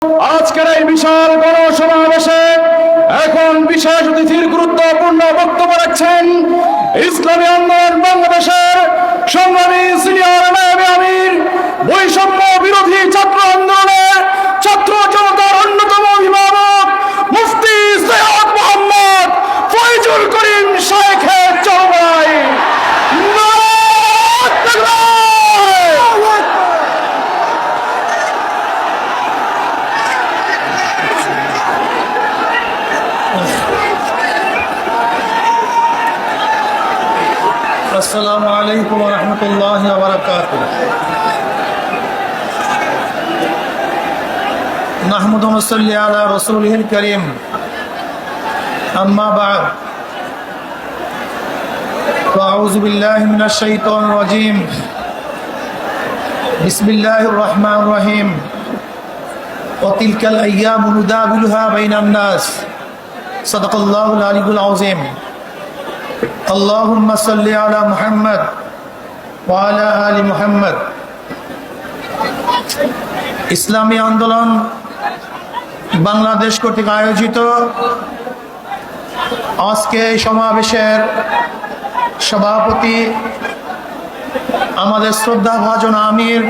আজকের এই বিশাল গণসমাবেশে এখন বিশেষ অতিথির গুরুত্বপূর্ণ বক্তব্য রাখছেন ইসলামী আন্দোলন বাংলাদেশের সংগ্রামী সিনিয়র নায়েবে আমির, বৈষম্য বিরোধী ছাত্র আন্দোলনের ছাত্র জনতার অন্যতম অভিভাবক মুফতি সৈয়দ মোহাম্মদ ফয়জুল করিম শাইখের চরমায়। আসসালামু আলাইকুম ওয়া রাহমাতুল্লাহি ওয়া বারাকাতুহু। নাহমাদু ওয়া নুসাল্লি আলা রাসূলিল কারীম। আম্মা বা'দ। আউযু বিল্লাহি মিনাশ শাইতানির রাজীম। বিসমিল্লাহির রাহমানির রাহিম। ওয়া তিলকাল আইয়ামু নুদাবিলুহা বাইনান নাস। সাদাকাল্লাহুল আলিয়্যুল আযীম। اللهم صل على محمد وعلى آل محمد। ইসলামী আন্দোলন বাংলাদেশ কর্তৃক আয়োজিত আজকে এই সমাবেশের সভাপতি আমাদের শ্রদ্ধাভাজন আমির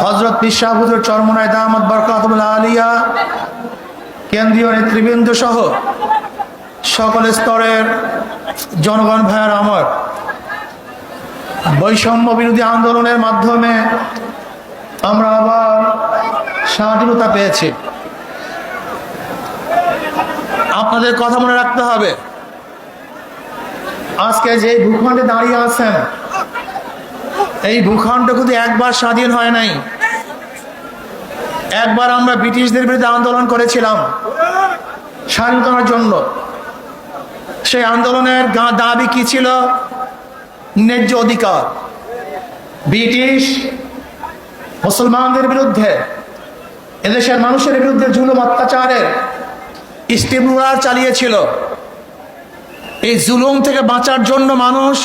হযরত পীর সাহেব হুজুর চরমনাই দামাত বরকাতুল আলিয়া, কেন্দ্রীয় নেতৃবৃন্দ সহ সকল স্তরের জনগণ ভাইয়ের আমার, বৈষম্য বিরোধী আন্দোলনের মাধ্যমে আমরা আবার স্বাধীনতা পেয়েছি। আপনাদের কথা মনে রাখতে হবে, আজকে যে ভূখণ্ডে দাঁড়িয়ে আছেন এই ভূখণ্ড কিন্তু একবার স্বাধীন হয় নাই। একবার আমরা ব্রিটিশদের বিরুদ্ধে আন্দোলন করেছিলাম স্বাধীনতার জন্য। সেই আন্দোলনের দাবি কি ছিল? ন্যায্য অধিকার। ব্রিটিশ মুসলমানদের বিরুদ্ধে, এদেশের মানুষের বিরুদ্ধে জুলুম অত্যাচারের ইস্তেমরার চালিয়েছিল। এই জুলুম থেকে বাঁচার জন্য মানুষ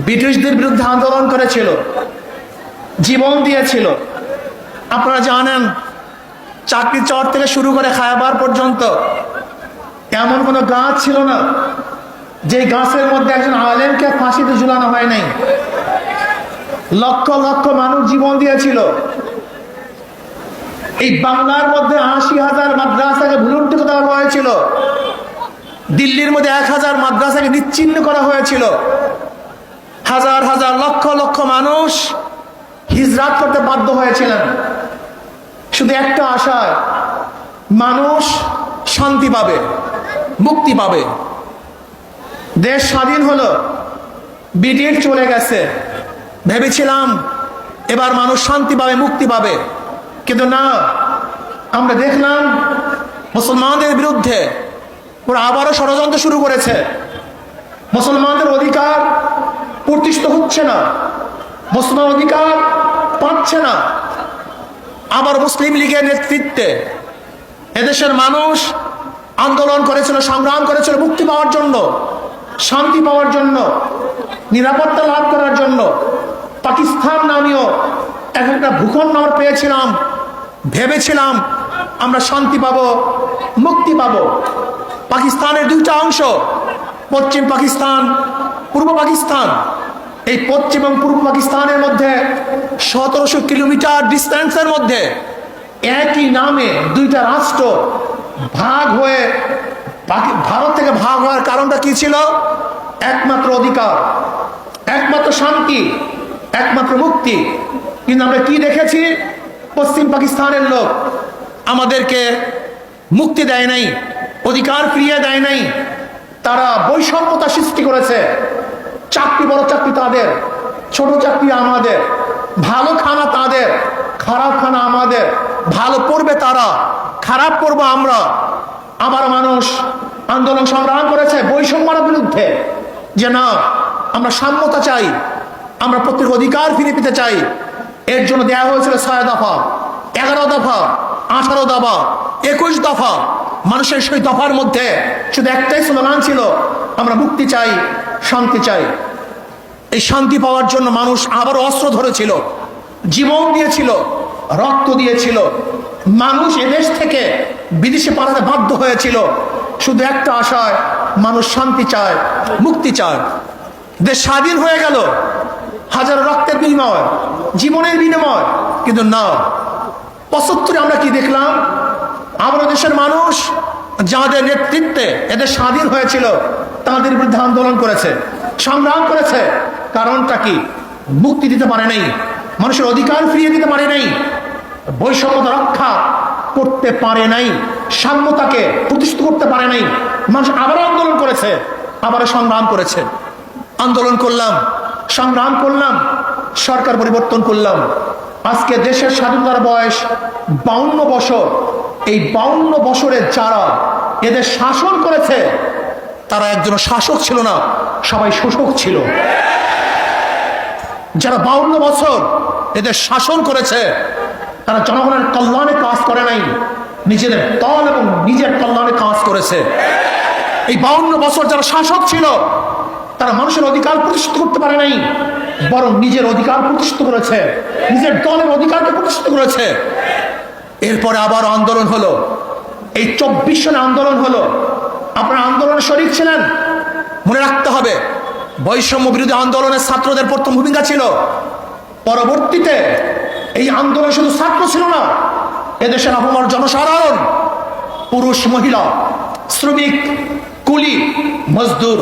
ব্রিটিশদের বিরুদ্ধে আন্দোলন করেছিল, জীবন দিয়েছিল। আপনারা জানেন, চাকরি চর থেকে শুরু করে খায়বার পর্যন্ত এমন কোনো গাছ ছিল না যে গাছের মধ্যে একজন আলেমকে ফাঁসিতে ঝুলানো হয় নাই। লক্ষ লক্ষ মানুষ জীবন দিয়েছিল। এই বাংলার মধ্যে ৮০,০০০ মাদ্রাসাকে ভুলুণ্ঠিত করা হয়েছিল। দিল্লির মধ্যে ১,০০০ মাদ্রাসাকে নিচ্ছিন্ন করা হয়েছিল। হাজার হাজার লক্ষ লক্ষ মানুষ হিজরাত করতে বাধ্য হয়েছিলেন শুধু একটা আশায়, মানুষ শান্তি পাবে, মুক্তি পাবে। দেশ স্বাধীন হলো, ব্রিটিশ চলে গেছে, ভেবেছিলাম এবার মানুষ শান্তি পাবে, মুক্তি পাবে। কিন্তু না, আমরা দেখলাম মুসলমানদের বিরুদ্ধে ওরা আবারও ষড়যন্ত্র শুরু করেছে। মুসলমানদের অধিকার প্রতিষ্ঠিত হচ্ছে না, মুসলমান অধিকার পাচ্ছে না। আবার মুসলিম লীগের নেতৃত্বে এদেশের মানুষ আন্দোলন করেছিল, সংগ্রাম করেছিল মুক্তি পাওয়ার জন্য, শান্তি পাওয়ার জন্য, নিরাপত্তা লাভ করার জন্য। পাকিস্তান নামীয় একটা ভূখণ্ড আমরা পেয়েছিলাম, ভেবেছিলাম আমরা শান্তি পাবো, মুক্তি পাবো। পাকিস্তানের দুইটা অংশ, পশ্চিম পাকিস্তান, পূর্ব পাকিস্তান। এই পশ্চিম এবং পূর্ব পাকিস্তানের মধ্যে ১৭০০ কিলোমিটার ডিস্টেন্সের মধ্যে একই নামে দুইটা রাষ্ট্র ভাগ হয়ে, ভারত থেকে ভাগ হওয়ার কারণটা কি ছিল? একমাত্র অধিকার, একমাত্র শান্তি, একমাত্র মুক্তি। কিন্তু আমরা কি দেখেছি? পশ্চিম পাকিস্তানের লোক আমাদেরকে মুক্তি দেয় নাই, অধিকার ফিরিয়ে দেয় নাই। তারা বৈষম্যতা সৃষ্টি করেছে। চাকরি বড় চাকরি তাদের, ছোট চাকরি আমাদের, ভালো খানা তাদের, খারাপ খানা আমাদের। ভালো পড়বে তারা, খারাপ পড়বো আমরা। আবার মানুষ আন্দোলন সংগ্রাম করেছে বৈষম্যের বিরুদ্ধে, যে না, আমরা সাম্যতা চাই, আমরা প্রত্যেক অধিকার ফিরে পেতে চাই। এর জন্য দেওয়া হয়েছিল ৬ দফা, ১১ দফা, ১৮ দফা, ২১ দফা। মানুষের সেই দফার মধ্যে শুধু একটাই স্লোগান ছিল, আমরা মুক্তি চাই, শান্তি চাই। এই শান্তি পাওয়ার জন্য মানুষ আবারও অস্ত্র ধরেছিল, জীবন দিয়েছিল, রক্ত দিয়েছিল। মানুষ এদেশ থেকে বিদেশে পালাতে বাধ্য হয়েছিল শুধু একটা আশায়, মানুষ শান্তি চায়, মুক্তি চায়। দেশ স্বাধীন হয়ে গেল হাজার রক্তের বিনিময়, জীবনের বিনিময়, কিন্তু না, ৭৫ আমরা কি দেখলাম? আমাদের দেশের মানুষ যাদের নেতৃত্বে এদের স্বাধীন হয়েছিল তাদের বিরুদ্ধে আন্দোলন করেছে, সংগ্রাম করেছে। কারণটা কি? মুক্তি দিতে পারে নাই, মানুষের অধিকার ফিরিয়ে দিতে পারে নাই, বৈষম্যতা রক্ষা করতে পারে নাই, সাম্যতাকে প্রতিষ্ঠিত করতে পারে নাই। মানুষ আবারও আন্দোলন করেছে, আবারও সংগ্রাম করেছে। আন্দোলন করলাম, সংগ্রাম করলাম, সরকার পরিবর্তন করলাম। আজকে দেশের স্বাধীনতার বয়স 52 বছর। এই 52 বছরে যারা এদের শাসন করেছে তারা একজন শাসক ছিল না, সবাই শোষক ছিল। যারা 52 বছর এদের শাসন করেছে তারা জনগণের কল্যাণে কাজ করে নাই, নিজেদের দল এবং নিজের কল্যাণে কাজ করেছে। এই 52 বছর যারা শাসক ছিল তারা মানুষের অধিকার প্রতিষ্ঠিত করতে পারে নাই, বরং নিজের অধিকার প্রতিষ্ঠিত করেছে, নিজের দলের অধিকারকে প্রতিষ্ঠিত করেছে। এরপরে আবার আন্দোলন হলো, এই 24 সনে আন্দোলন হলো। আপনারা আন্দোলনে শরীক ছিলেন, মনে রাখতে হবে বৈষম্য বিরোধী আন্দোলনের ছাত্রদের প্রথম ভূমিকা ছিল। পরবর্তীতে এই আন্দোলন শুধু ছাত্র ছিল না, এদেশের আপামর জনসাধারণ, পুরুষ মহিলা, শ্রমিক, কুলি, মজদুর,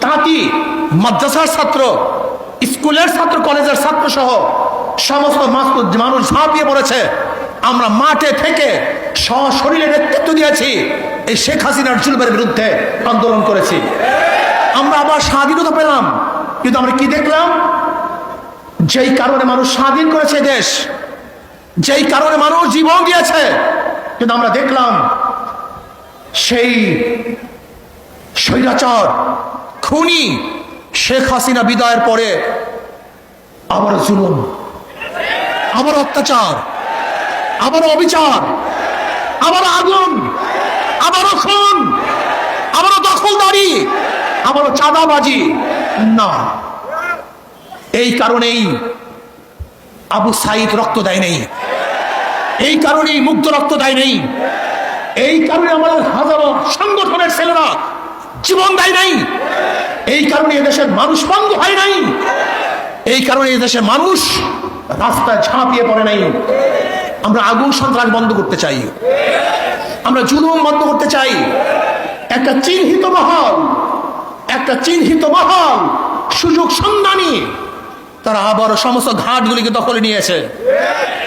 তাঁতি, মাদ্রাসার ছাত্র, স্কুলের ছাত্র, কলেজের ছাত্র সহ সমস্ত মানুষ ঝাঁপিয়ে পড়েছে। আমরা মাঠে থেকে সশরীরে নেতৃত্ব দিয়েছি, এই শেখ হাসিনার জুলুমের বিরুদ্ধে আন্দোলন করেছি। আমরা আবার স্বাধীনতা পেলাম, কিন্তু আমরা কি দেখলাম? যেই কারণে মানুষ স্বাধীন করেছে দেশ, যেই কারণে মানুষ জীবন দিয়েছে, কিন্তু আমরা দেখলাম সেই স্বৈরাচার খুনি শেখ হাসিনা বিদায়ের পরে আবার জুলুম, আবার অত্যাচার, আবার অবিচার, আবার আগুন, আবারও খুন, আবারও দখলদারি, আবারও চাঁদাবাজি। না, এই কারণেই আবু সাইদ রক্ত দেয় নেই, এই কারণেই মুগ্ধ রক্ত দেয় নেই, এই কারণে আমাদের হাজারো সংগঠনের ছেলেরা জীবন দেয় নাই, এই কারণে এদেশের মানুষ বন্ধ হয় নাই, এই কারণে এদেশের মানুষ রাস্তায় ঝাঁপিয়ে পড়ে নাই। আমরা আগুন সন্ত্রাস বন্ধ করতে চাই, আমরা জুলুম বন্ধ করতে চাই। একটা চিহ্নিত মহল, একটা চিহ্নিত মহল, সুযোগ সন্ধানী, তারা আবারও সমস্ত ঘাটগুলিকে দখলে নিয়েছে,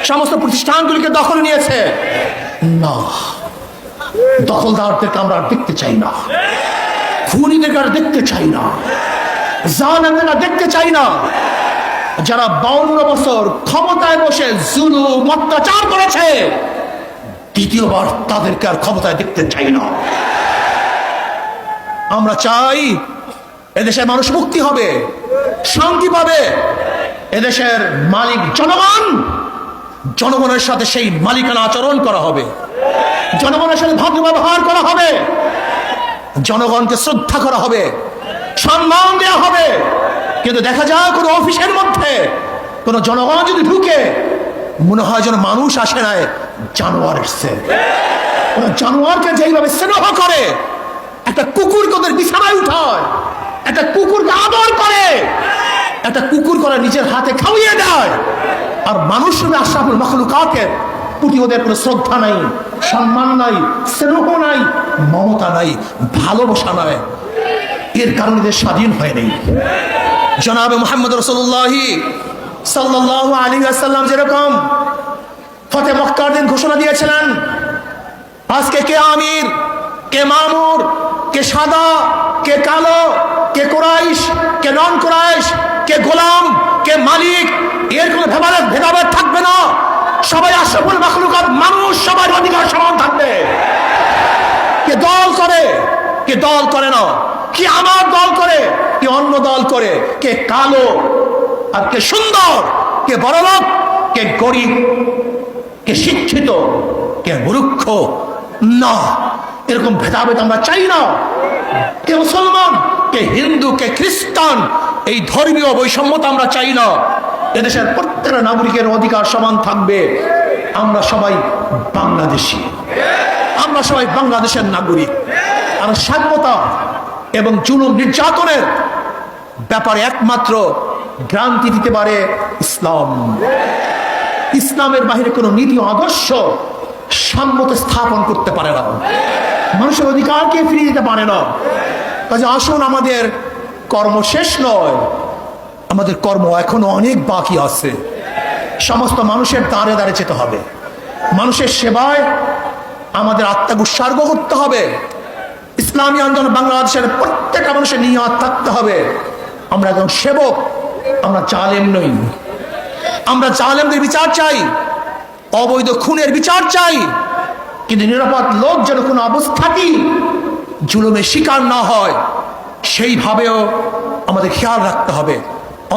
সমস্ত প্রতিষ্ঠানগুলিকে দখলে নিয়েছে। না, দখলদারদেরকে আমরা আর দেখতে চাই না, খুনিদেরকে আর দেখতে চাই না, জালেমদের আর দেখতে চাই না। যারা 52 বছর ক্ষমতায় বসে জুলুম অত্যাচার করেছে, দ্বিতীয়বার তাদেরকে আর ক্ষমতায় দেখতে চাই না। আমরা চাই এদেশের মানুষ মুক্তি হবে, শান্তি পাবে। এদেশের মালিক জনগণ, জনগণের সাথে সেই মালিকানা আচরণ করা হবে, জনগণের সাথে ভদ্র ব্যবহার করা হবে, জনগণকে শ্রদ্ধা করা হবে, সম্মান দেওয়া হবে। কিন্তু দেখা যায় কোনো অফিসের মধ্যে কোনো জনগণ যদি ঢুকে, মনে হয় যেন মানুষ আসে নাই, জানোয়ার এসছে। কোনো জানোয়ারকে যেইভাবে স্নেহ করে, একটা কুকুরকে ওদের বিছানায় উঠায়, একটা কুকুরকে আদর করে, একটা কুকুর করে নিজের হাতে খাওয়িয়ে দেয়, আর মানুষ আশরাফুল মাখলুকাতের প্রতি ওদের কোনো শ্রদ্ধা নাই, সম্মান নাই, স্নেহ নাই, মমতা নাই, ভালোবাসা নাই। এর কারণে দেশ স্বাধীন হয় নাই। জনাবে মুহাম্মদ রাসূলুল্লাহ সাল্লাল্লাহু আলাইহি ওয়াসাল্লাম যেরকম ফতে মক্কার দিন ঘোষণা দিয়েছিলেন, আজকে কে আমির, কে মামুর, কে সাদা, কে কালো, কে কুরাইশ, কে নন কুরাইশ, কে গোলাম, কে মালিক, এর কোনো ভেদাভেদ থাকবে না। সবাই আশরাফুল মাখলুকাত মানুষ, সবার অধিকার সমান থাকবে। কে দল করে, কে দল করে না, কি আমার দল করে, কে অন্য দল করে, কে কালো আর কে সুন্দর, কে বড়লোক, কে গরিব, কে শিক্ষিত, কে মূর্খ, না, এরকম ভেদাভেদ আমরা চাই না। কে মুসলমান, কে হিন্দু, কে খ্রিস্টান, এই ধর্মীয় বৈষম্যতা আমরা চাই না। এদেশের প্রত্যেকটা নাগরিকের অধিকার সমান থাকবে। আমরা সবাই বাংলাদেশি, আমরা সবাই বাংলাদেশের নাগরিক। আর স্বাধীনতা এবং জুলুম নির্যাতনের ব্যাপারে একমাত্র গ্রান্তি দিতে পারে ইসলাম। ইসলামের বাহিরে কোনো নীতি আদর্শ সাম্যতা স্থাপন করতে পারে না, মানুষের অধিকারকে ফিরিয়ে দিতে পারে না। কাজে আসুন, আমাদের কর্ম শেষ নয়, আমাদের কর্ম এখনো অনেক বাকি আছে। সমস্ত মানুষের দাঁড়ে দাঁড়ে যেতে হবে, মানুষের সেবায় আমাদের আত্মাকে উৎসর্গ করতে হবে। ইসলামী আন্দোলন বাংলাদেশের প্রত্যেকটা মানুষের নিয়ত থাকতে হবে, আমরা একজন সেবক, আমরা জালেম নই। আমরা জালেমদের বিচার চাই, অবৈধ খুনের বিচার চাই, কিন্তু নিরাপদ লোক যেন কোনো অবস্থাতেই জুলুমের শিকার না হয় সেইভাবেও আমাদের খেয়াল রাখতে হবে।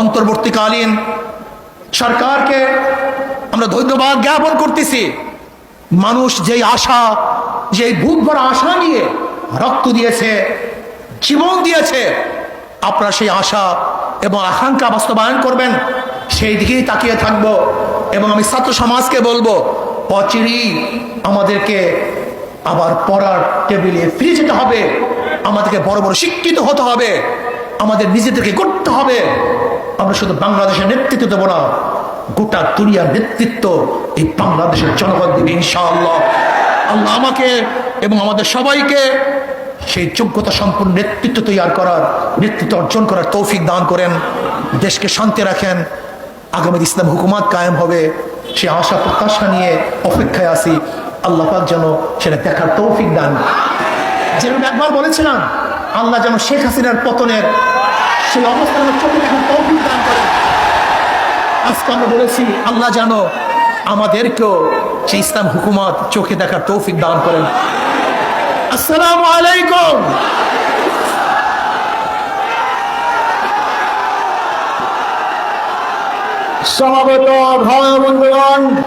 অন্তর্বর্তীকালীন সরকারকে আমরা ধন্যবাদ জ্ঞাপন করতেছি। মানুষ যেই আশা, যেই বুক ভরা আশা নিয়ে রক্ত দিয়েছে, জীবন দিয়েছে, আপনারা সেই আশা এবং আকাঙ্ক্ষা বাস্তবায়ন করবেন, সেই দিকেই তাকিয়ে থাকবো। এবং আমি ছাত্র সমাজকে বলবো, অচিরেই আমাদেরকে আবার পড়ার টেবিলে ফিরে যেতে হবে, আমাদেরকে বড় বড় শিক্ষিত হতে হবে, আমাদের নিজেদেরকে করতে হবে। আমরা শুধু বাংলাদেশের নেতৃত্ব দেবো না, গোটা দুনিয়ার নেতৃত্ব এই বাংলাদেশের জনগণ দিবে ইনশাআল্লাহ। আল্লাহ আমাকে এবং আমাদের সবাইকে সেই যোগ্যতা সম্পূর্ণ নেতৃত্ব তৈরি করার, নেতৃত্ব অর্জন করার তৌফিক দান করেন। দেশকে শান্তি রাখেন, আগামী ইসলাম হুকুমত কায়েম হবে সে আশা প্রত্যাশা নিয়ে অপেক্ষায় আছি। আল্লাহ পাক যেন সেটা দেখার তৌফিক দান। যেরকম একবার বলেছিলাম, আল্লাহ যেন শেখ হাসিনার পতনের সেই অবস্থানে চোখে দেখার তৌফিক দান করেন। আজকে আমরা বলেছি, আল্লাহ যেন আমাদেরকেও সেই ইসলাম হুকুমত চোখে দেখার তৌফিক দান করেন। আসসালামু আলাইকুম। সমাবেত ভাই বন্ধুগণ,